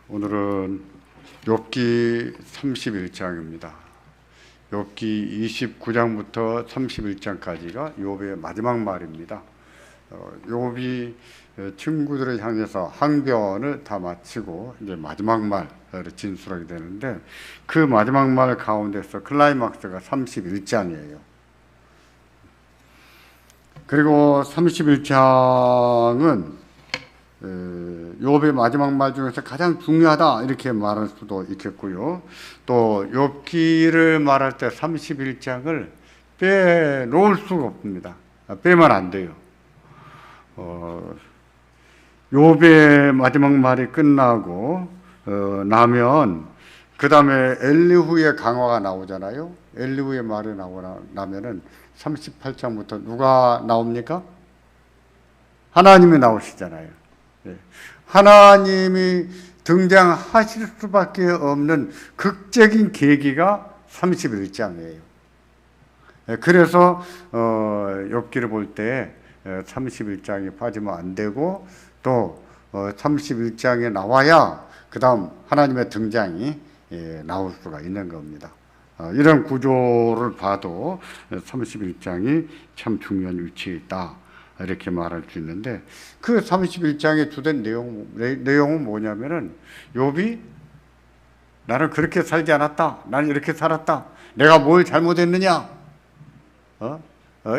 오늘은 욥기 31장입니다. 욥기 29장부터 31장까지가 욥의 마지막 말입니다. 욥이 친구들을 향해서 항변을 다 마치고 이제 마지막 말을 진술하게 되는데, 그 마지막 말 가운데서 클라이막스가 31장이에요. 그리고 31장은 욥의 마지막 말 중에서 가장 중요하다 이렇게 말할 수도 있겠고요. 또 욥기를 말할 때 31장을 빼놓을 수가 없습니다. 빼면 안 돼요. 욥의 마지막 말이 끝나고 나면 그 다음에 엘리후의 강화가 나오잖아요. 엘리후의 말이 나오고 나면은 38장부터 누가 나옵니까? 하나님이 나오시잖아요. 하나님이 등장하실 수밖에 없는 극적인 계기가 31장이에요. 그래서 욥기를 볼 때 31장이 빠지면 안 되고, 또 31장에 나와야 그 다음 하나님의 등장이 나올 수가 있는 겁니다. 이런 구조를 봐도 31장이 참 중요한 위치에 있다 이렇게 말할 수 있는데, 그 31장의 주된 내용은 뭐냐면은, 욥이 나는 그렇게 살지 않았다, 나는 이렇게 살았다, 내가 뭘 잘못했느냐,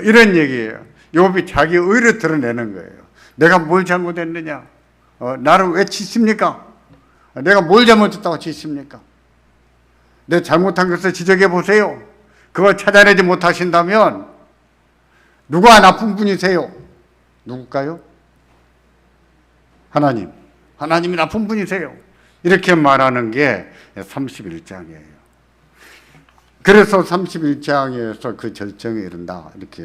이런 얘기예요. 욥이 자기 의를 드러내는 거예요. 내가 뭘 잘못했느냐, 나를 왜 치십니까? 내가 뭘 잘못했다고 치십니까? 내 잘못한 것을 지적해 보세요. 그걸 찾아내지 못하신다면 누가 나쁜 분이세요? 누굴까요? 하나님. 하나님이 나쁜 분이세요. 이렇게 말하는 게 31장이에요. 그래서 31장에서 그 절정에 이른다 이렇게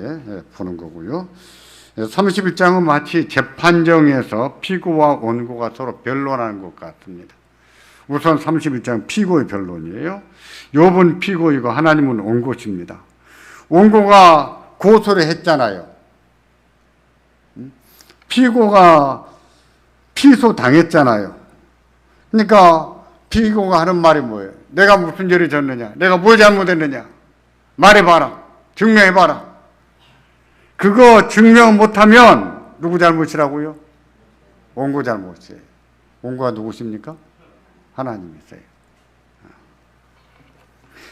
보는 거고요. 31장은 마치 재판정에서 피고와 원고가 서로 변론하는 것 같습니다. 우선 31장 피고의 변론이에요. 욥은 피고이고 하나님은 원고십니다. 원고가 고소를 했잖아요. 피고가 피소당했잖아요. 그러니까 피고가 하는 말이 뭐예요? 내가 무슨 죄를 졌느냐? 내가 뭘 잘못했느냐? 말해봐라. 증명해봐라. 그거 증명 못하면 누구 잘못이라고요? 원고 잘못이에요. 원고가 누구십니까? 하나님이세요.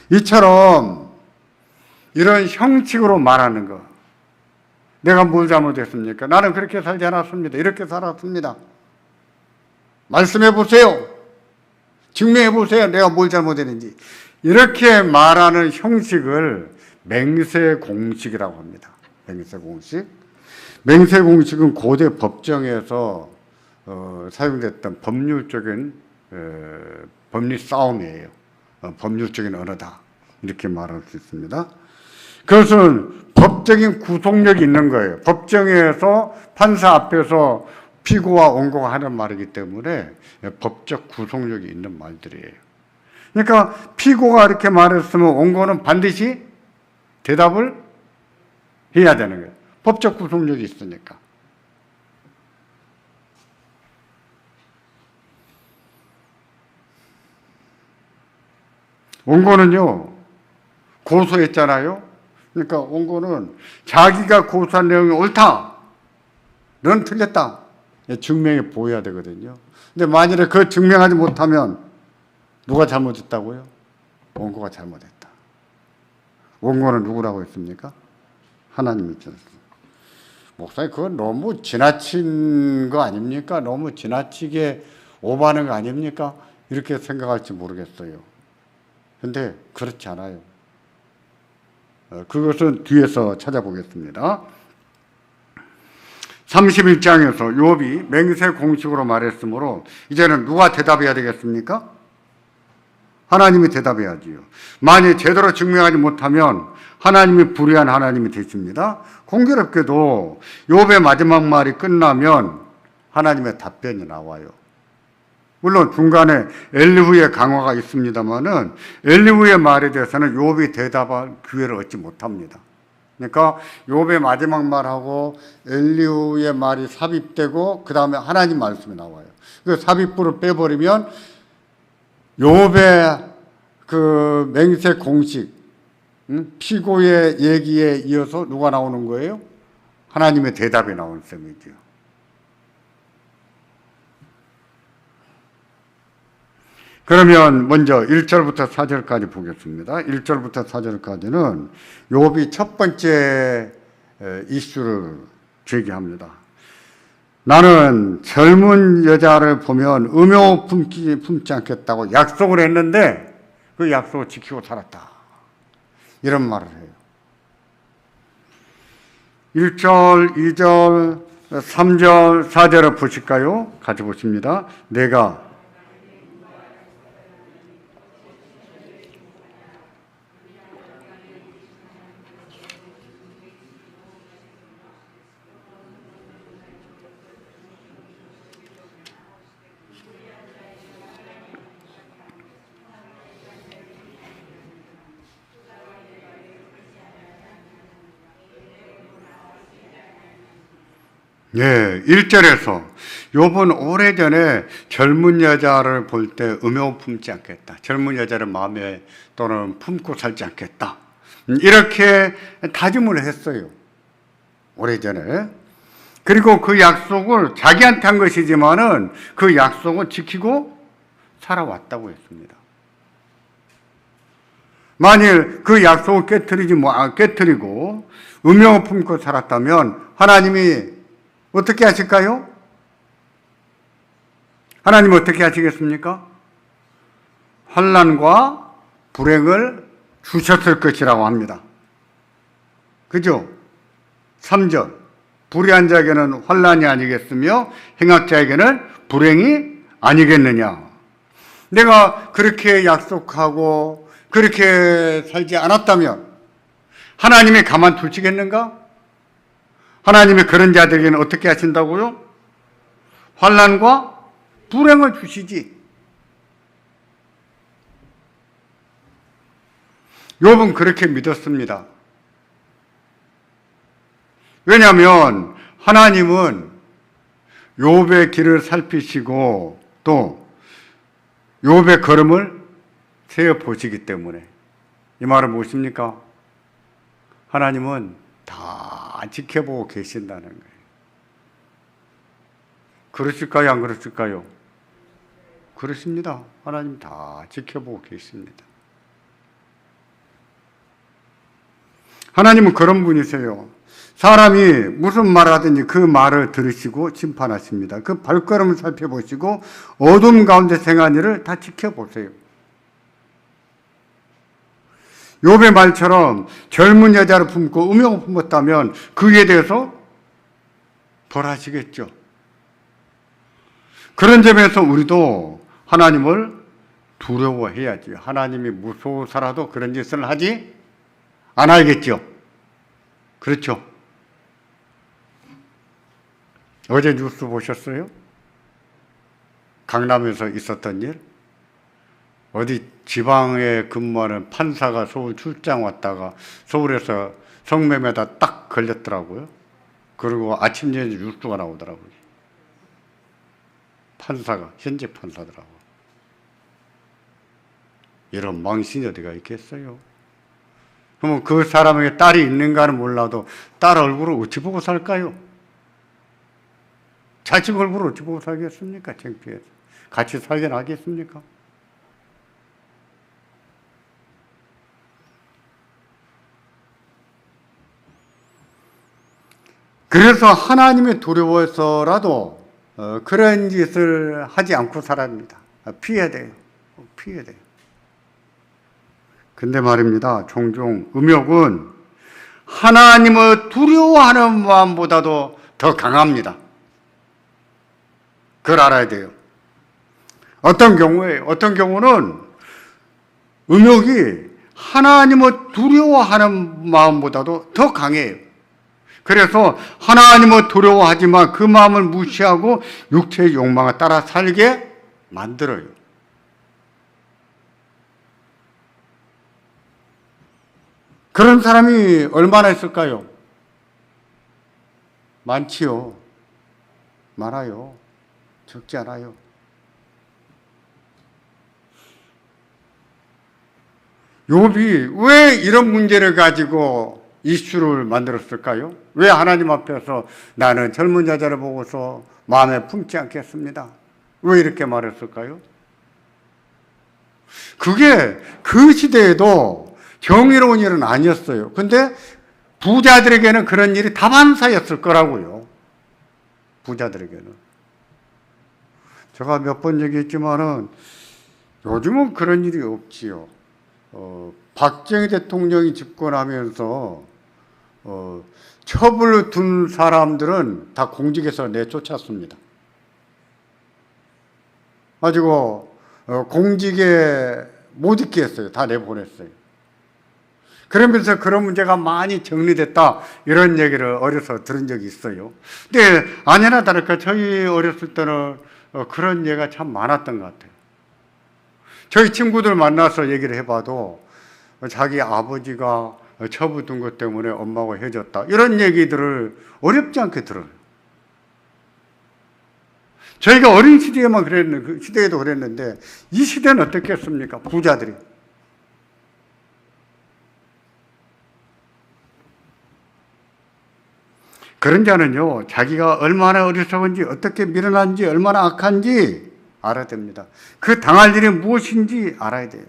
이처럼 이런 형식으로 말하는 거, 내가 뭘 잘못했습니까? 나는 그렇게 살지 않았습니다. 이렇게 살았습니다. 말씀해 보세요. 증명해 보세요. 내가 뭘 잘못했는지. 이렇게 말하는 형식을 맹세공식이라고 합니다. 맹세공식. 맹세공식은 고대 법정에서 사용됐던 법률적인 법리 싸움이에요. 법률적인 언어다 이렇게 말할 수 있습니다. 그것은 법적인 구속력이 있는 거예요. 법정에서 판사 앞에서 피고와 원고가 하는 말이기 때문에 법적 구속력이 있는 말들이에요. 그러니까 피고가 이렇게 말했으면 원고는 반드시 대답을 해야 되는 거예요. 법적 구속력이 있으니까. 원고는요, 고소했잖아요. 그러니까 원고는 자기가 고소한 내용이 옳다, 넌 틀렸다, 증명해 보여야 되거든요. 근데 만일에 그 증명하지 못하면 누가 잘못했다고요? 원고가 잘못했다. 원고는 누구라고 했습니까? 하나님이 있잖습니다. 목사님, 그건 너무 지나친 거 아닙니까? 너무 지나치게 오버하는 거 아닙니까? 이렇게 생각할지 모르겠어요. 근데 그렇지 않아요. 그것은 뒤에서 찾아보겠습니다. 31장에서 욥이 맹세 공식으로 말했으므로 이제는 누가 대답해야 되겠습니까? 하나님이 대답해야지요. 만약 제대로 증명하지 못하면 하나님이 불의한 하나님이 되십니다. 공교롭게도 욥의 마지막 말이 끝나면 하나님의 답변이 나와요. 물론 중간에 엘리후의 강화가 있습니다만은 엘리후의 말에 대해서는 욥이 대답할 기회를 얻지 못합니다. 그러니까 욥의 마지막 말하고 엘리후의 말이 삽입되고 그 다음에 하나님 말씀이 나와요. 그 삽입부를 빼버리면 욥의 그 맹세 공식, 피고의 얘기에 이어서 누가 나오는 거예요? 하나님의 대답이 나오는 셈이죠. 그러면 먼저 1절부터 4절까지 보겠습니다. 1절부터 4절까지는 욥이 첫 번째 이슈를 제기합니다. 나는 젊은 여자를 보면 음욕 품지 않겠다고 약속을 했는데 그 약속을 지키고 살았다. 이런 말을 해요. 1절, 2절, 3절, 4절을 보실까요? 같이 보십니다. 내가 예, 1절에서 욥은 오래전에 젊은 여자를 볼 때 음욕 품지 않겠다. 젊은 여자를 마음에 또는 품고 살지 않겠다. 이렇게 다짐을 했어요. 오래전에. 그리고 그 약속을 자기한테 한 것이지만은 그 약속을 지키고 살아왔다고 했습니다. 만일 그 약속을 깨뜨리고 음욕을 품고 살았다면 하나님이 어떻게 하실까요? 하나님은 어떻게 하시겠습니까? 환난과 불행을 주셨을 것이라고 합니다. 그죠? 3절 불의한 자에게는 환난이 아니겠으며 행악자에게는 불행이 아니겠느냐. 내가 그렇게 약속하고 그렇게 살지 않았다면 하나님이 가만두시겠는가? 하나님이 그런 자들에게는 어떻게 하신다고요? 환난과 불행을 주시지. 욥은 그렇게 믿었습니다. 왜냐하면 하나님은 욥의 길을 살피시고 또 욥의 걸음을 세어 보시기 때문에. 이 말은 무엇입니까? 하나님은 다 지켜보고 계신다는 거예요. 그러실까요? 안 그러실까요? 그렇습니다. 하나님 다 지켜보고 계십니다. 하나님은 그런 분이세요. 사람이 무슨 말을 하든지 그 말을 들으시고 심판하십니다. 그 발걸음을 살펴보시고 어둠 가운데 생한 일을 다 지켜보세요. 욥의 말처럼 젊은 여자를 품고 음욕을 품었다면 그에 대해서 벌하시겠죠. 그런 점에서 우리도 하나님을 두려워해야지. 하나님이 무서워서라도 그런 짓을 하지 않아야겠죠. 그렇죠. 어제 뉴스 보셨어요? 강남에서 있었던 일? 어디 지방에 근무하는 판사가 서울 출장 왔다가 서울에서 성매매다 딱 걸렸더라고요. 그리고 아침 저녁 뉴스가 나오더라고요. 판사가, 현재 판사더라고요. 이런 망신이 어디가 있겠어요? 그러면 그 사람에게 딸이 있는가는 몰라도 딸 얼굴을 어찌 보고 살까요? 자식 얼굴을 어찌 보고 살겠습니까? 창피해서. 같이 살게 하겠습니까? 그래서 하나님이 두려워서라도 그런 짓을 하지 않고 살아갑니다. 피해야 돼요. 피해야 돼요. 근데 말입니다. 종종 음욕은 하나님을 두려워하는 마음보다도 더 강합니다. 그걸 알아야 돼요. 어떤 경우는 음욕이 하나님을 두려워하는 마음보다도 더 강해요. 그래서 하나님을 두려워하지만 그 마음을 무시하고 육체의 욕망을 따라 살게 만들어요. 그런 사람이 얼마나 있을까요? 많지요. 많아요. 적지 않아요. 욥이 왜 이런 문제를 가지고 이슈를 만들었을까요? 왜 하나님 앞에서 나는 젊은 여자를 보고서 마음에 품지 않겠습니다. 왜 이렇게 말했을까요? 그게 그 시대에도 정의로운 일은 아니었어요. 근데 부자들에게는 그런 일이 다반사였을 거라고요. 부자들에게는. 제가 몇 번 얘기했지만은 요즘은 그런 일이 없지요. 박정희 대통령이 집권하면서 첩을 둔 사람들은 다 공직에서 내쫓았습니다. 가지고 공직에 못 있게 했어요. 다 내보냈어요. 그러면서 그런 문제가 많이 정리됐다 이런 얘기를 어려서 들은 적이 있어요. 근데 아니나 다를까 저희 어렸을 때는 그런 예가 참 많았던 것 같아요. 저희 친구들 만나서 얘기를 해봐도 자기 아버지가 처부둔 것 때문에 엄마하고 헤어졌다 이런 얘기들을 어렵지 않게 들어요. 저희가 어린 시대에만 그랬는데, 그 시대에도 그랬는데 이 시대는 어떻겠습니까? 부자들이. 그런 자는요, 자기가 얼마나 어리석은지, 어떻게 미련한지, 얼마나 악한지 알아야 됩니다. 그 당할 일이 무엇인지 알아야 돼요.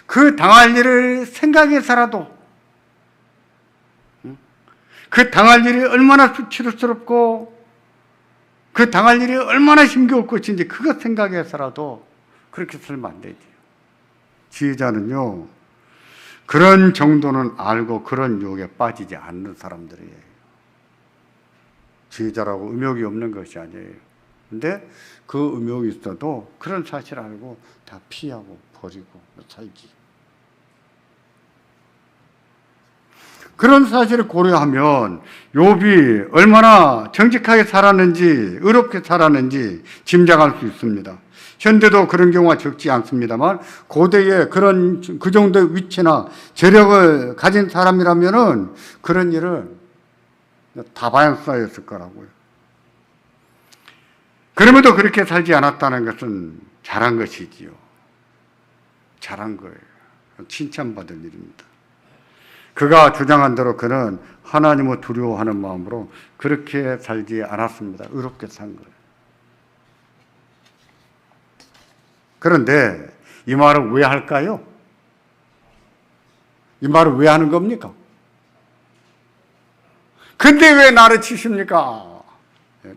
그 당할 일을 생각해서라도, 그 당할 일이 얼마나 수치스럽고, 그 당할 일이 얼마나 힘겨울 것인지 그것 생각해서라도 그렇게 살면 안 되지. 지혜자는요, 그런 정도는 알고 그런 유혹에 빠지지 않는 사람들이에요. 지혜자라고 음욕이 없는 것이 아니에요. 근데 그 음욕이 있어도 그런 사실을 알고 다 피하고 버리고 살지. 그런 사실을 고려하면 욥이 얼마나 정직하게 살았는지 의롭게 살았는지 짐작할 수 있습니다. 현대도 그런 경우가 적지 않습니다만 고대에 그 정도의 위치나 재력을 가진 사람이라면은 그런 일을 다반사였을 거라고요. 그럼에도 그렇게 살지 않았다는 것은 잘한 것이지요. 잘한 거예요. 칭찬받을 일입니다. 그가 주장한 대로 그는 하나님을 두려워하는 마음으로 그렇게 살지 않았습니다. 의롭게 산 거예요. 그런데 이 말을 왜 할까요? 이 말을 왜 하는 겁니까? 근데 왜 나를 치십니까?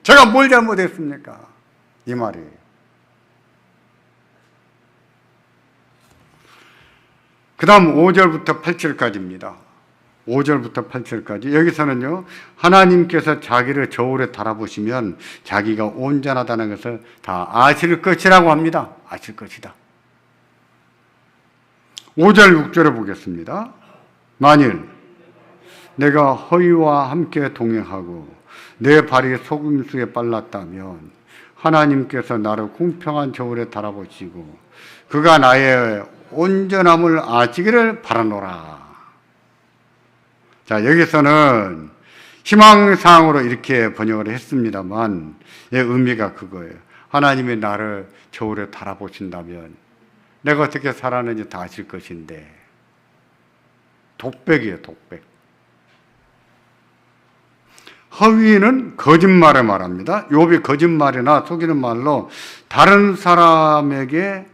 제가 뭘 잘못했습니까? 이 말이에요. 그 다음 5절부터 8절까지입니다. 5절부터 8절까지. 여기서는요, 하나님께서 자기를 저울에 달아보시면 자기가 온전하다는 것을 다 아실 것이라고 합니다. 아실 것이다. 5절, 6절을 보겠습니다. 만일 내가 허위와 함께 동행하고 내 발이 소금수에 빨랐다면 하나님께서 나를 공평한 저울에 달아보시고 그가 나의 온전함을 아시기를 바라노라. 자, 여기서는 희망사항으로 이렇게 번역을 했습니다만 의미가 그거예요. 하나님이 나를 저울에 달아보신다면 내가 어떻게 살았는지 다 아실 것인데. 독백이에요, 독백. 허위는 거짓말을 말합니다. 욥이 거짓말이나 속이는 말로 다른 사람에게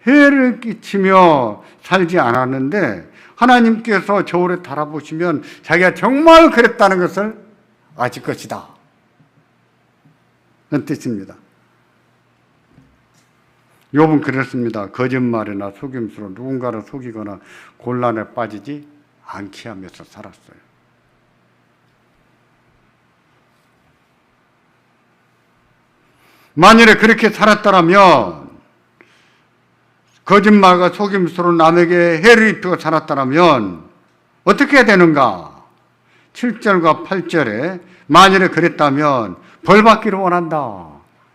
해를 끼치며 살지 않았는데 하나님께서 저울에 달아보시면 자기가 정말 그랬다는 것을 아실 것이다. 그런 뜻입니다. 욥은 그랬습니다. 거짓말이나 속임수로 누군가를 속이거나 곤란에 빠지지 않게 하면서 살았어요. 만일에 그렇게 살았다면, 거짓말과 속임수로 남에게 해를 입히고 살았다면 어떻게 해야 되는가? 7절과 8절에 만일에 그랬다면 벌 받기를 원한다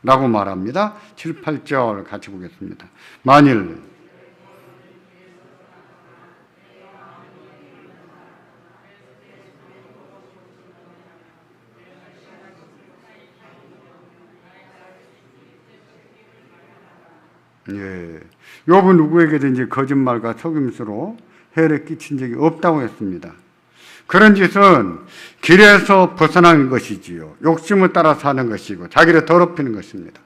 라고 말합니다. 7, 8절 같이 보겠습니다. 만일 예. 욥은 누구에게든지 거짓말과 속임수로 해를 끼친 적이 없다고 했습니다. 그런 짓은 길에서 벗어나는 것이지요. 욕심을 따라 사는 것이고 자기를 더럽히는 것입니다.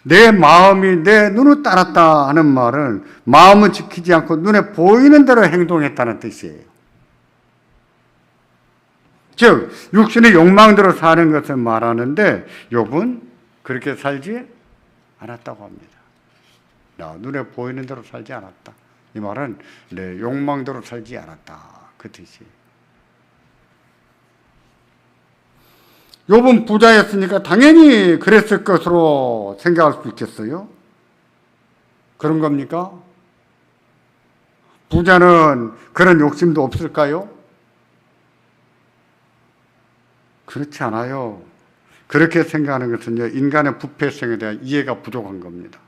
내 마음이 내 눈을 따랐다 하는 말은 마음을 지키지 않고 눈에 보이는 대로 행동했다는 뜻이에요. 즉 육신의 욕망대로 사는 것을 말하는데 욥은 그렇게 살지 않았다고 합니다. 눈에 보이는 대로 살지 않았다. 이 말은 내 욕망대로 살지 않았다. 그 뜻이에요. 욥은 부자였으니까 당연히 그랬을 것으로 생각할 수 있겠어요? 그런 겁니까? 부자는 그런 욕심도 없을까요? 그렇지 않아요. 그렇게 생각하는 것은요, 인간의 부패성에 대한 이해가 부족한 겁니다.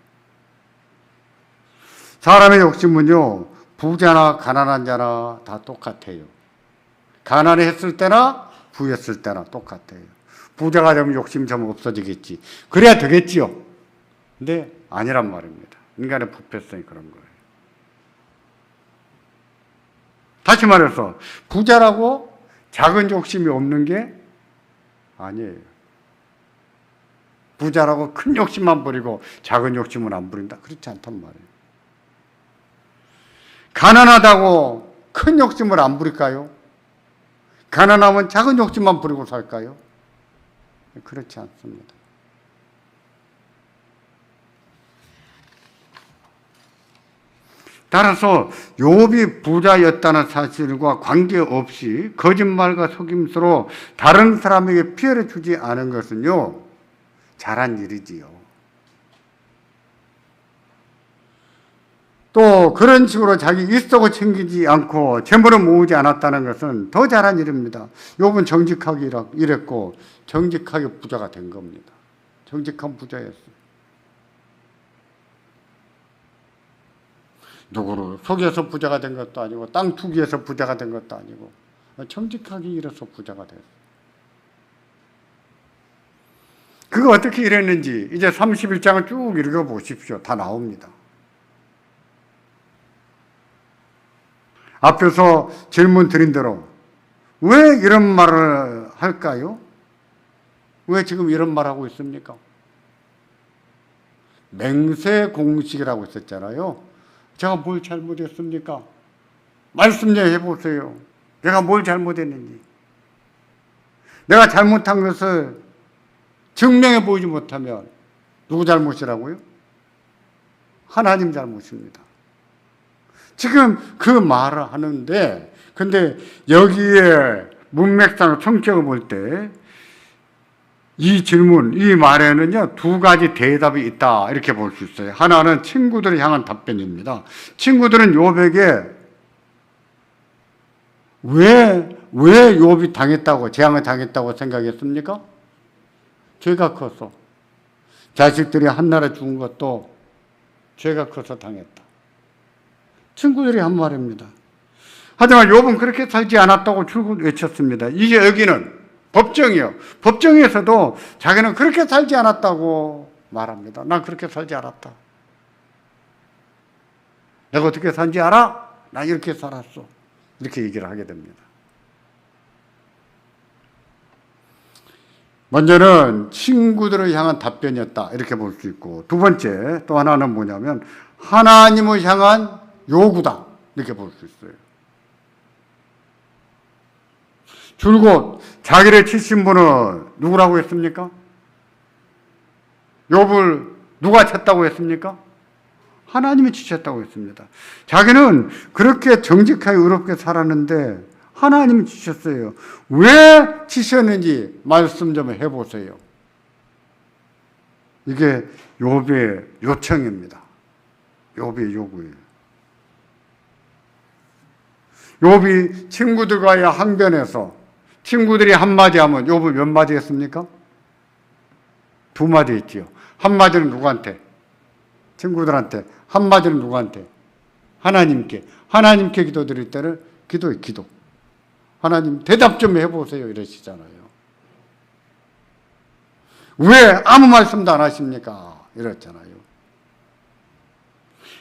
사람의 욕심은요, 부자나 가난한 자나 다 똑같아요. 가난했을 때나 부였을 때나 똑같아요. 부자가 되면 욕심이 좀 없어지겠지. 그래야 되겠지요. 근데 아니란 말입니다. 인간의 부패성이 그런 거예요. 다시 말해서 부자라고 작은 욕심이 없는 게 아니에요. 부자라고 큰 욕심만 부리고 작은 욕심은 안 부린다. 그렇지 않단 말이에요. 가난하다고 큰 욕심을 안 부릴까요? 가난하면 작은 욕심만 부리고 살까요? 그렇지 않습니다. 따라서 욥이 부자였다는 사실과 관계없이 거짓말과 속임수로 다른 사람에게 피해를 주지 않은 것은요, 잘한 일이지요. 또 그런 식으로 자기 일속을 챙기지 않고 재물을 모으지 않았다는 것은 더 잘한 일입니다. 욥은 정직하게 일했고 정직하게 부자가 된 겁니다. 정직한 부자였어요. 누구를 속여서 부자가 된 것도 아니고 땅 투기해서 부자가 된 것도 아니고 정직하게 일해서 부자가 됐어요. 그거 어떻게 일했는지 이제 31장을 쭉 읽어보십시오. 다 나옵니다. 앞에서 질문 드린 대로 왜 이런 말을 할까요? 왜 지금 이런 말하고 있습니까? 맹세 공식이라고 했었잖아요. 제가 뭘 잘못했습니까? 말씀 좀 해보세요. 내가 뭘 잘못했는지. 내가 잘못한 것을 증명해 보이지 못하면 누구 잘못이라고요? 하나님 잘못입니다. 지금 그 말을 하는데, 근데 여기에 문맥상 성격을 볼 때 이 질문, 이 말에는요, 두 가지 대답이 있다. 이렇게 볼 수 있어요. 하나는 친구들을 향한 답변입니다. 친구들은 욥에게 왜 욥이 당했다고, 재앙을 당했다고 생각했습니까? 죄가 커서. 자식들이 한나라 죽은 것도 죄가 커서 당했다. 친구들이 한 말입니다. 하지만 욥은 그렇게 살지 않았다고 줄곧 외쳤습니다. 이게 여기는 법정이요. 법정에서도 자기는 그렇게 살지 않았다고 말합니다. 난 그렇게 살지 않았다. 내가 어떻게 산지 알아? 난 이렇게 살았어. 이렇게 얘기를 하게 됩니다. 먼저는 친구들을 향한 답변이었다. 이렇게 볼 수 있고, 두 번째 또 하나는 뭐냐면 하나님을 향한 요구다. 이렇게 볼 수 있어요. 줄곧 자기를 치신 분은 누구라고 했습니까? 욥을 누가 쳤다고 했습니까? 하나님이 치셨다고 했습니다. 자기는 그렇게 정직하게 의롭게 살았는데 하나님이 치셨어요. 왜 치셨는지 말씀 좀 해보세요. 이게 욥의 요청입니다. 욥의 요구예요. 욥이 친구들과의 항변에서 친구들이 한마디 하면 욥은 몇 마디 했습니까? 두 마디 했지요. 한마디는 누구한테? 친구들한테. 한마디는 누구한테? 하나님께. 하나님께 기도드릴 때는 기도예요. 기도. 하나님 대답 좀 해보세요. 이러시잖아요. 왜 아무 말씀도 안 하십니까? 이랬잖아요.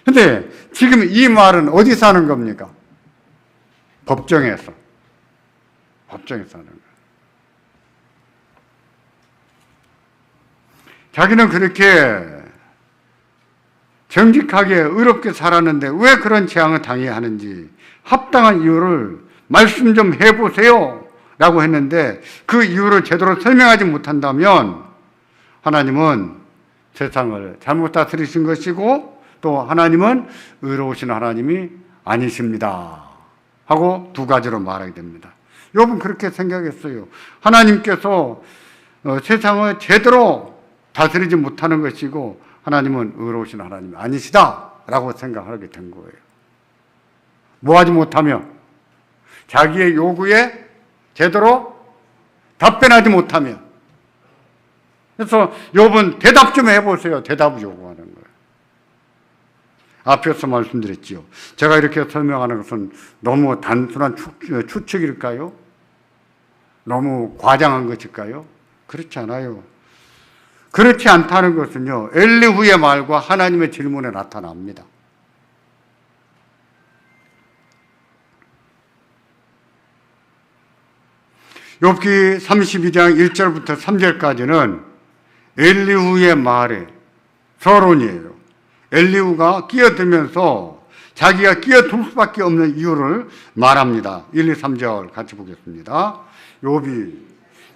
근데 지금 이 말은 어디서 하는 겁니까? 법정에서. 법정에서 하는 거예요. 자기는 그렇게 정직하게 의롭게 살았는데 왜 그런 재앙을 당해야 하는지 합당한 이유를 말씀 좀 해보세요 라고 했는데 그 이유를 제대로 설명하지 못한다면 하나님은 세상을 잘못 다스리신 것이고 또 하나님은 의로우신 하나님이 아니십니다 하고 두 가지로 말하게 됩니다. 욥은 그렇게 생각했어요. 하나님께서 세상을 제대로 다스리지 못하는 것이고 하나님은 의로우신 하나님이 아니시다 라고 생각하게 된 거예요. 뭐하지 못하며 자기의 요구에 제대로 답변하지 못하며. 그래서 욥은 대답 좀 해보세요. 대답을 요구하는 거예요. 앞에서 말씀드렸지요. 제가 이렇게 설명하는 것은 너무 단순한 추측일까요? 너무 과장한 것일까요? 그렇지 않아요. 그렇지 않다는 것은요, 엘리후의 말과 하나님의 질문에 나타납니다. 욥기 32장 1절부터 3절까지는 엘리후의 말의 서론이에요. 엘리후가 끼어들면서 자기가 끼어들 수밖에 없는 이유를 말합니다. 1, 2, 3절 같이 보겠습니다. 욥이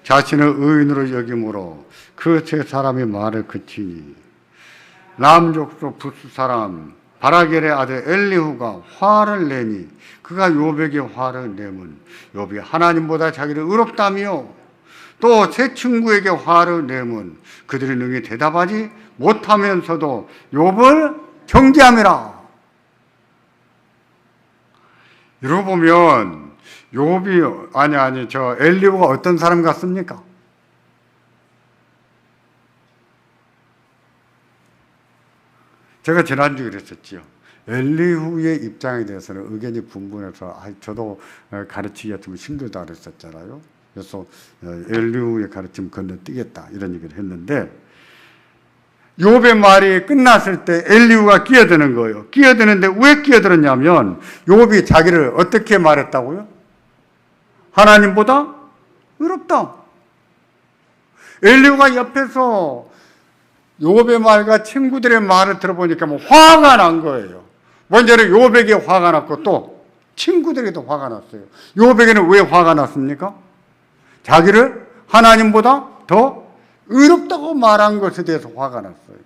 자신을 의인으로 여김으로 그 세 사람의 말을 그치니 남족속 부스 사람 바라겔의 아들 엘리후가 화를 내니 그가 욥에게 화를 내면 욥이 하나님보다 자기를 의롭다며 또 세 친구에게 화를 내면 그들이 능히 대답하지 못하면서도 욥을 경계함이라. 이러고 보면 욥이 저 엘리후가 어떤 사람 같습니까? 제가 지난주에 그랬었지요. 엘리후의 입장에 대해서는 의견이 분분해서 저도 가르치기가 좀 힘들다 그랬었잖아요. 그래서 엘리후의 가르침 건너뛰겠다 이런 얘기를 했는데 욥의 말이 끝났을 때 엘리후가 끼어드는 거예요. 끼어드는데 왜 끼어들었냐면 욥이 자기를 어떻게 말했다고요? 하나님보다 의롭다. 엘리후가 옆에서 욥의 말과 친구들의 말을 들어보니까 뭐 화가 난 거예요. 먼저는 욥에게 화가 났고 또 친구들에게도 화가 났어요. 욥에게는 왜 화가 났습니까? 자기를 하나님보다 더 의롭다고 말한 것에 대해서 화가 났어요.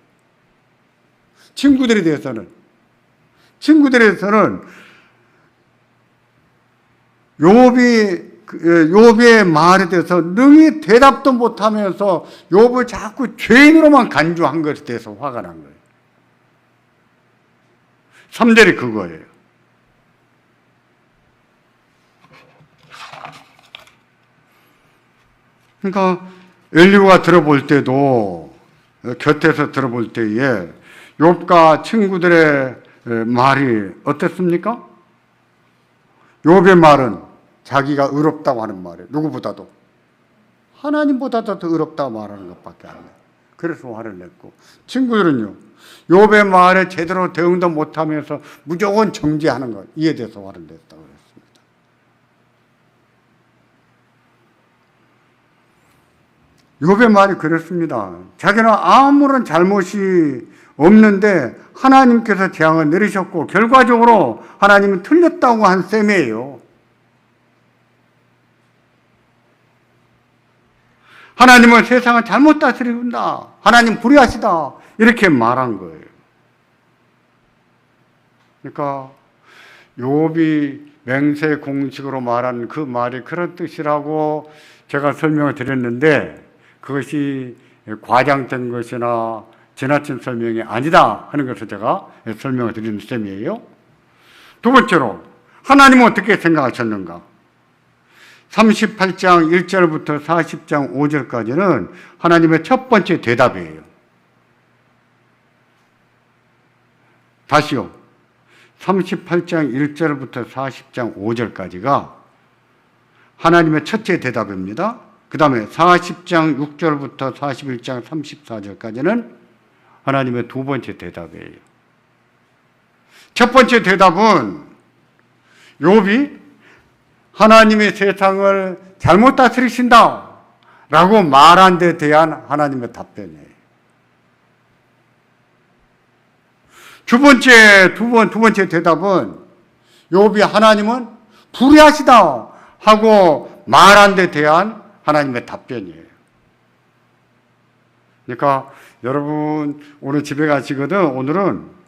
친구들에 대해서는 욥의 말에 대해서 능히 대답도 못하면서 욥을 자꾸 죄인으로만 간주한 것에 대해서 화가 난 거예요. 3절이 그거예요. 그러니까 엘리후가 들어볼 때도 곁에서 들어볼 때에 욥과 친구들의 말이 어땠습니까? 욥의 말은 자기가 의롭다고 하는 말이에요. 누구보다도. 하나님보다도 더 의롭다고 말하는 것밖에 안 해요. 그래서 화를 냈고. 친구들은요. 욥의 말에 제대로 대응도 못하면서 무조건 정죄하는 것. 이에 대해서 화를 냈다고 했습니다. 욥의 말이 그렇습니다. 자기는 아무런 잘못이 없는데 하나님께서 재앙을 내리셨고 결과적으로 하나님은 틀렸다고 한 셈이에요. 하나님은 세상을 잘못 다스린다. 하나님 불의하시다. 이렇게 말한 거예요. 그러니까 욥이 맹세 공식으로 말한 그 말이 그런 뜻이라고 제가 설명을 드렸는데 그것이 과장된 것이나 지나친 설명이 아니다 하는 것을 제가 설명을 드리는 셈이에요. 두 번째로 하나님은 어떻게 생각하셨는가? 38장 1절부터 40장 5절까지는 하나님의 첫 번째 대답이에요. 다시요. 38장 1절부터 40장 5절까지가 하나님의 첫째 대답입니다. 그 다음에 40장 6절부터 41장 34절까지는 하나님의 두 번째 대답이에요. 첫 번째 대답은 욥이 하나님의 세상을 잘못 다스리신다 라고 말한 데 대한 하나님의 답변이에요. 두 번째 대답은 욥이 하나님은 불의하시다 하고 말한 데 대한 하나님의 답변이에요. 그러니까 여러분 오늘 집에 가시거든 오늘은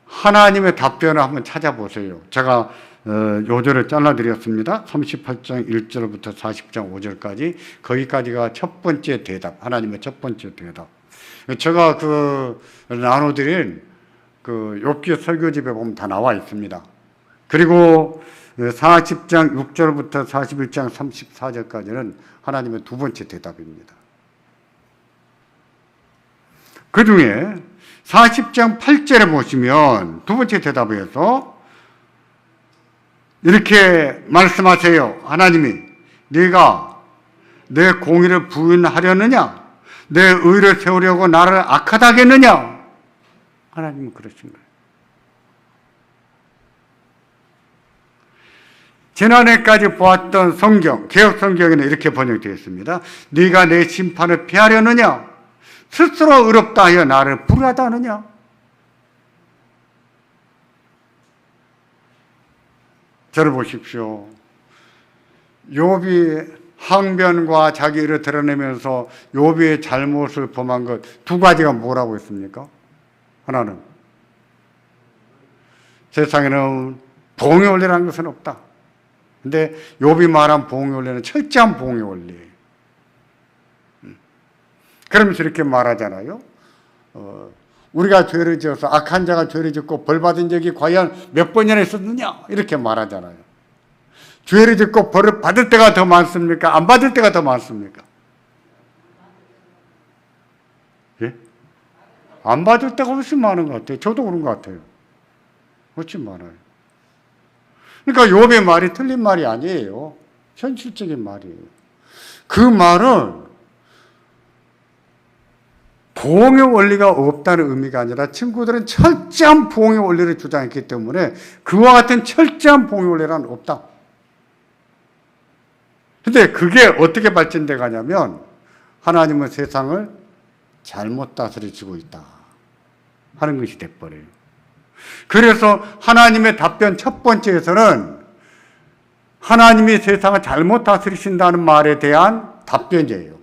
하나님의 답변을 한번 찾아보세요. 제가 요절을 잘라드렸습니다. 38장 1절부터 40장 5절까지 거기까지가 첫 번째 대답, 하나님의 첫 번째 대답. 제가 나눠드린 욥기 설교집에 보면 다 나와 있습니다. 그리고 40장 6절부터 41장 34절까지는 하나님의 두 번째 대답입니다. 그 중에 40장 8절에 보시면 두 번째 대답에서 이렇게 말씀하세요. 하나님이 네가 내 공의를 부인하려느냐? 내 의를 세우려고 나를 악하다 하겠느냐? 하나님은 그러신 거예요. 지난해까지 보았던 성경, 개혁 성경에는 이렇게 번역되어 있습니다. 네가 내 심판을 피하려느냐? 스스로 의롭다 하여 나를 불의하다 하느냐? 저를 보십시오. 욥이 항변과 자기 의를 드러내면서 욥의 잘못을 범한 것 두 가지가 뭐라고 했습니까? 하나는 세상에는 보응의 원리라는 것은 없다. 근데 욥이 말한 보응의 원리는 철저한 보응의 원리예요. 그러면서 이렇게 말하잖아요. 우리가 죄를 지어서 악한 자가 죄를 짓고 벌 받은 적이 과연 몇 번이나 있었느냐? 이렇게 말하잖아요. 죄를 짓고 벌을 받을 때가 더 많습니까? 안 받을 때가 더 많습니까? 예? 안 받을 때가 훨씬 많은 것 같아요. 저도 그런 것 같아요. 훨씬 많아요. 그러니까 욥의 말이 틀린 말이 아니에요. 현실적인 말이에요. 그 말은 보응의 원리가 없다는 의미가 아니라 친구들은 철저한 보응의 원리를 주장했기 때문에 그와 같은 철저한 보응의 원리는 없다. 근데 그게 어떻게 발전돼 가냐면 하나님은 세상을 잘못 다스리시고 있다 하는 것이 돼버려요. 그래서 하나님의 답변 첫 번째에서는 하나님이 세상을 잘못 다스리신다는 말에 대한 답변이에요.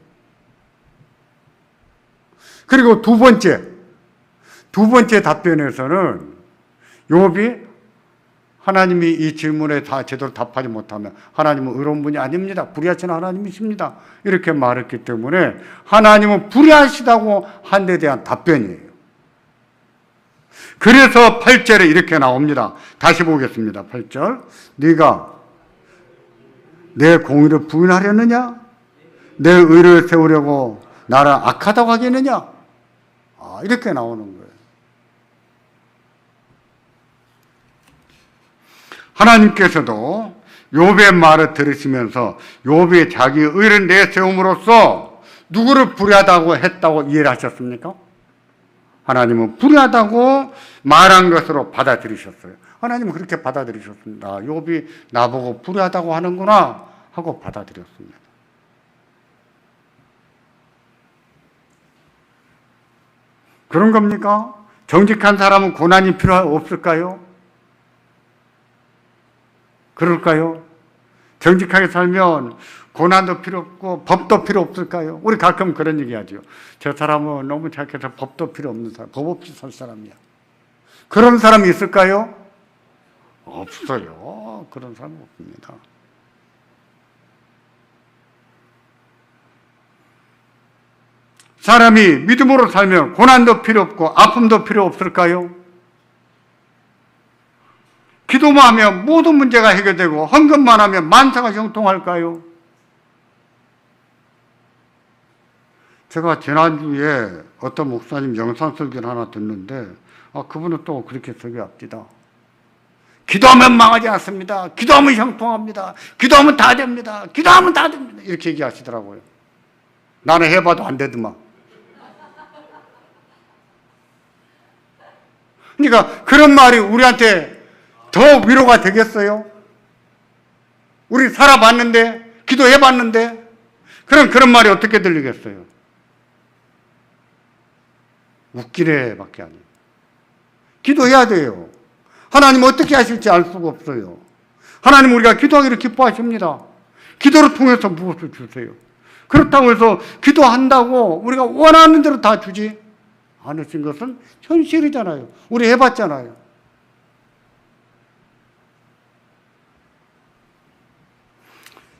그리고 두 번째 답변에서는 욥이 하나님이 이 질문에 다 제대로 답하지 못하면 하나님은 의로운 분이 아닙니다. 불의하신 하나님이십니다. 이렇게 말했기 때문에 하나님은 불의하시다고 한 데 대한 답변이에요. 그래서 8절에 이렇게 나옵니다. 다시 보겠습니다. 8절. 네가 내 공의를 부인하려느냐? 내 의를 세우려고 나를 악하다고 하겠느냐? 이렇게 나오는 거예요. 하나님께서도 욥의 말을 들으시면서 욥이 자기 의를 내세움으로써 누구를 불의하다고 했다고 이해를 하셨습니까? 하나님은 불의하다고 말한 것으로 받아들이셨어요. 하나님은 그렇게 받아들이셨습니다. 욥이 나보고 불의하다고 하는구나 하고 받아들였습니다. 그런 겁니까? 정직한 사람은 고난이 필요 없을까요? 그럴까요? 정직하게 살면 고난도 필요 없고 법도 필요 없을까요? 우리 가끔 그런 얘기 하죠. 저 사람은 너무 착해서 법도 필요 없는 사람, 법 없이 살 사람이야. 그런 사람이 있을까요? 없어요. 그런 사람은 없습니다. 사람이 믿음으로 살면 고난도 필요 없고 아픔도 필요 없을까요? 기도만 하면 모든 문제가 해결되고 헌금만 하면 만사가 형통할까요? 제가 지난주에 어떤 목사님 영상 설교를 하나 듣는데 그분은 또 그렇게 설교합니다. 기도하면 망하지 않습니다. 기도하면 형통합니다. 기도하면 다 됩니다. 기도하면 다 됩니다. 이렇게 얘기하시더라고요. 나는 해봐도 안 되더만. 그러니까 그런 말이 우리한테 더 위로가 되겠어요? 우리 살아봤는데, 기도해봤는데, 그럼 그런 말이 어떻게 들리겠어요? 웃기네밖에 아니에요. 기도해야 돼요. 하나님 어떻게 하실지 알 수가 없어요. 하나님 우리가 기도하기를 기뻐하십니다. 기도를 통해서 무엇을 주세요. 그렇다고 해서 기도한다고 우리가 원하는 대로 다 주지 않으신 것은 현실이잖아요. 우리 해봤잖아요.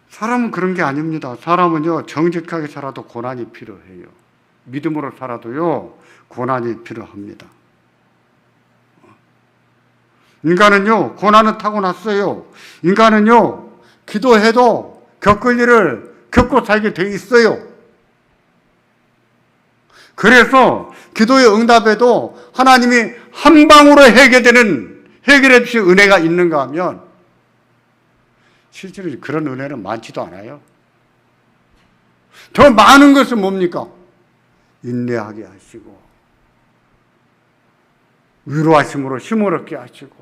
사람은 그런 게 아닙니다. 사람은요, 정직하게 살아도 고난이 필요해요. 믿음으로 살아도요, 고난이 필요합니다. 인간은요, 고난은 타고났어요. 인간은요, 기도해도 겪을 일을 겪고 살게 돼 있어요. 그래서 기도의 응답에도 하나님이 한 방으로 해결해 주신 은혜가 있는가 하면 실제로 그런 은혜는 많지도 않아요. 더 많은 것은 뭡니까? 인내하게 하시고 위로하심으로 힘을 얻게 하시고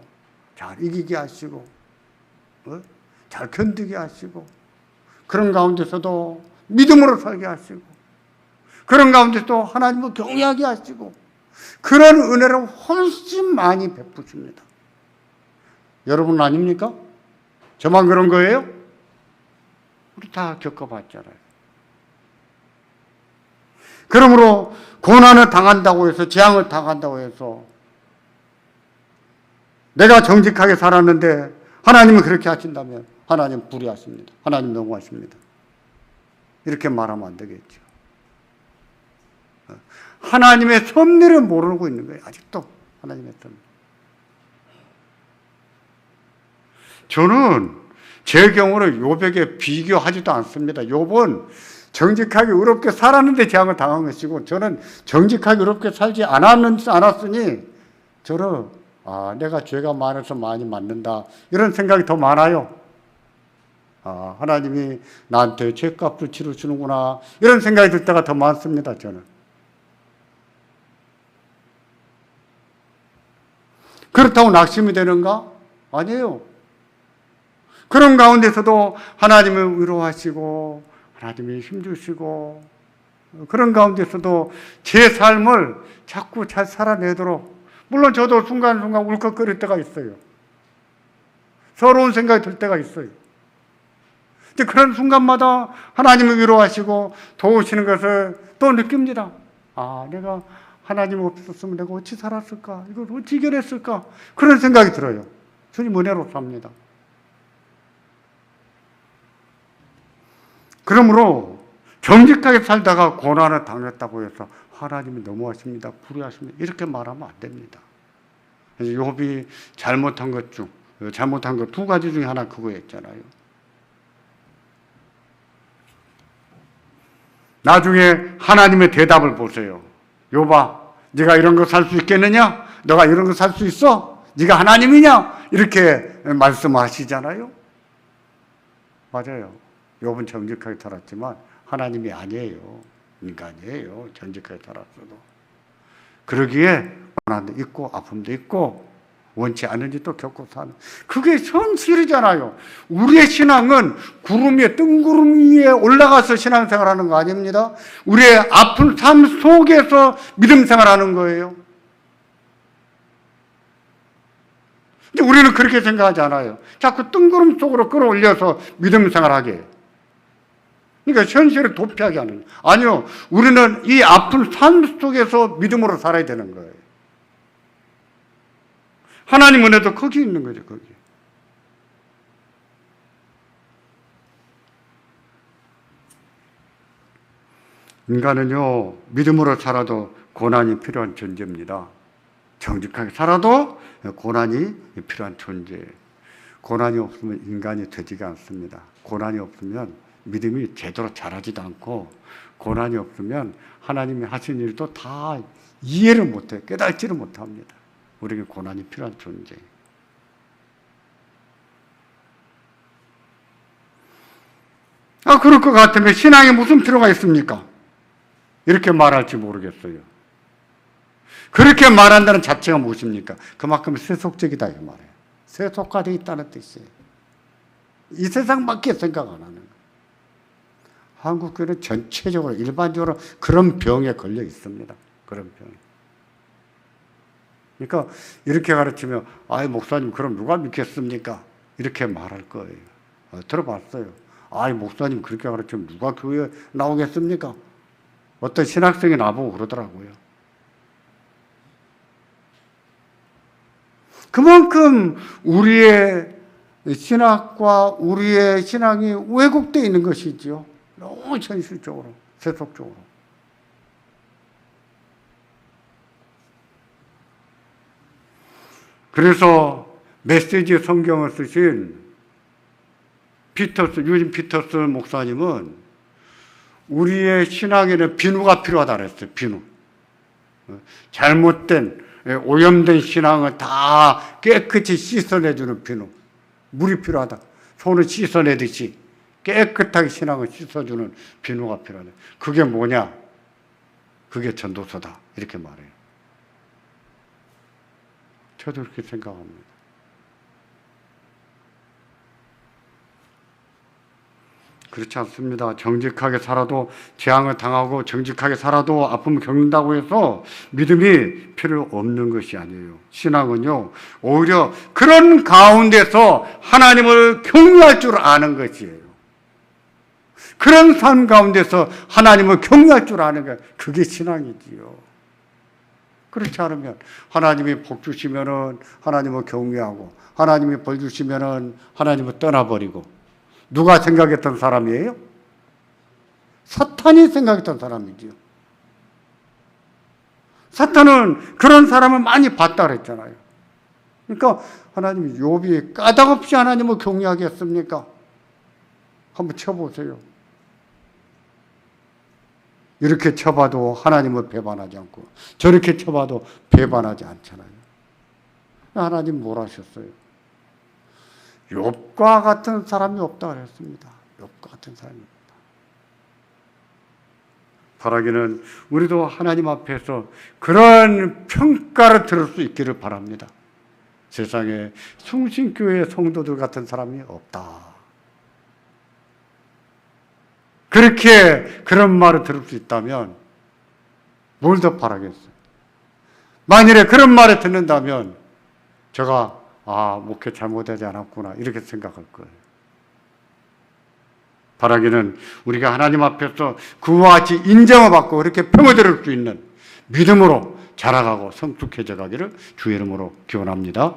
잘 이기게 하시고 잘 견디게 하시고 그런 가운데서도 믿음으로 살게 하시고 그런 가운데서도 하나님을 경외하게 하시고 그런 은혜를 훨씬 많이 베푸십니다. 여러분 아닙니까? 저만 그런 거예요? 우리 다 겪어봤잖아요. 그러므로 고난을 당한다고 해서 재앙을 당한다고 해서 내가 정직하게 살았는데 하나님은 그렇게 하신다면 하나님 불의하십니다. 하나님 너무하십니다. 이렇게 말하면 안 되겠죠. 하나님의 섭리를 모르고 있는 거예요. 아직도 하나님의 섭리. 저는 제 경우를 욥에게 비교하지도 않습니다. 욥은 정직하게 의롭게 살았는데 재앙을 당한 것이고 저는 정직하게 의롭게 살지 않았으니 저는 내가 죄가 많아서 많이 맞는다 이런 생각이 더 많아요. 하나님이 나한테 죄값을 치러주는구나 이런 생각이 들 때가 더 많습니다. 저는. 그렇다고 낙심이 되는가? 아니에요. 그런 가운데서도 하나님을 위로하시고 하나님이 힘주시고 그런 가운데서도 제 삶을 자꾸 잘 살아내도록 물론 저도 순간순간 울컥거릴 때가 있어요. 서러운 생각이 들 때가 있어요. 그런 순간마다 하나님을 위로하시고 도우시는 것을 또 느낍니다. 내가 하나님 없었으면 내가 어찌 살았을까? 이걸 어찌 이겨냈을까? 그런 생각이 들어요. 주님 은혜로 삽니다. 그러므로 정직하게 살다가 고난을 당했다고 해서 하나님이 너무하십니다. 불의하십니다. 이렇게 말하면 안 됩니다. 욥이 잘못한 것 두 가지 중에 하나 그거였잖아요. 나중에 하나님의 대답을 보세요. 욥아, 네가 이런 거 살 수 있겠느냐? 너가 이런 거 살 수 있어? 네가 하나님이냐? 이렇게 말씀하시잖아요. 맞아요. 욥은 정직하게 살았지만 하나님이 아니에요. 인간이에요. 정직하게 살았어도. 그러기에 고난도 있고 아픔도 있고 원치 않은 짓도 겪고 사는 그게 현실이잖아요. 우리의 신앙은 구름 위에 뜬구름 위에 올라가서 신앙생활하는 거 아닙니다. 우리의 아픈 삶 속에서 믿음 생활하는 거예요. 근데 우리는 그렇게 생각하지 않아요. 자꾸 뜬구름 속으로 끌어올려서 믿음 생활하게 해요. 그러니까 현실을 도피하게 하는 거예요. 아니요. 우리는 이 아픈 삶 속에서 믿음으로 살아야 되는 거예요. 하나님 은혜도 거기 있는 거죠. 거기. 인간은요. 믿음으로 살아도 고난이 필요한 존재입니다. 정직하게 살아도 고난이 필요한 존재예요. 고난이 없으면 인간이 되지가 않습니다. 고난이 없으면 믿음이 제대로 자라지도 않고 고난이 없으면 하나님이 하신 일도 다 이해를 못해요. 깨닫지를 못합니다. 우리에게 고난이 필요한 존재. 그럴 것 같으면 신앙에 무슨 필요가 있습니까? 이렇게 말할지 모르겠어요. 그렇게 말한다는 자체가 무엇입니까? 그만큼 세속적이다 이 말이에요. 세속화되어 있다는 뜻이에요. 이 세상밖에 생각 안 하는 거예요. 한국교회는 전체적으로 일반적으로 그런 병에 걸려 있습니다. 그런 병. 그러니까 이렇게 가르치면 아이 목사님 그럼 누가 믿겠습니까? 이렇게 말할 거예요. 들어봤어요. 아이 목사님 그렇게 가르치면 누가 교회에 나오겠습니까? 어떤 신학생이 나보고 그러더라고요. 그만큼 우리의 신학과 우리의 신앙이 왜곡되어 있는 것이지요. 너무 현실적으로, 세속적으로. 그래서 메시지 성경을 쓰신 유진 피터스 목사님은 우리의 신앙에는 비누가 필요하다 그랬어요. 비누. 잘못된 오염된 신앙을 다 깨끗이 씻어내주는 비누. 물이 필요하다. 손을 씻어내듯이 깨끗하게 신앙을 씻어주는 비누가 필요하다. 그게 뭐냐? 그게 전도서다. 이렇게 말해요. 저도 그렇게 생각합니다. 그렇지 않습니다. 정직하게 살아도 재앙을 당하고 정직하게 살아도 아픔을 겪는다고 해서 믿음이 필요 없는 것이 아니에요. 신앙은요, 오히려 그런 가운데서 하나님을 경외할 줄 아는 것이에요. 그런 삶 가운데서 하나님을 경외할 줄 아는 것, 그게 신앙이지요. 그렇지 않으면 하나님이 복 주시면은 하나님을 경외하고 하나님이 벌 주시면은 하나님을 떠나버리고 누가 생각했던 사람이에요? 사탄이 생각했던 사람이지요. 사탄은 그런 사람을 많이 봤다 그랬잖아요. 그러니까 하나님이 욥이 까닭없이 하나님을 경외하게 했습니까? 한번 쳐보세요. 이렇게 쳐봐도 하나님을 배반하지 않고 저렇게 쳐봐도 배반하지 않잖아요. 하나님 뭘 하셨어요? 욥과 같은 사람이 없다 그랬습니다. 욥과 같은 사람이 없다. 바라기는 우리도 하나님 앞에서 그런 평가를 들을 수 있기를 바랍니다. 세상에 충신교회 성도들 같은 사람이 없다. 그렇게 그런 말을 들을 수 있다면 뭘 더 바라겠어요? 만일에 그런 말을 듣는다면 제가 목회 잘못하지 않았구나 이렇게 생각할 거예요. 바라기는 우리가 하나님 앞에서 그와 같이 인정을 받고 그렇게 평을 들을 수 있는 믿음으로 자라가고 성숙해져 가기를 주의 이름으로 기원합니다.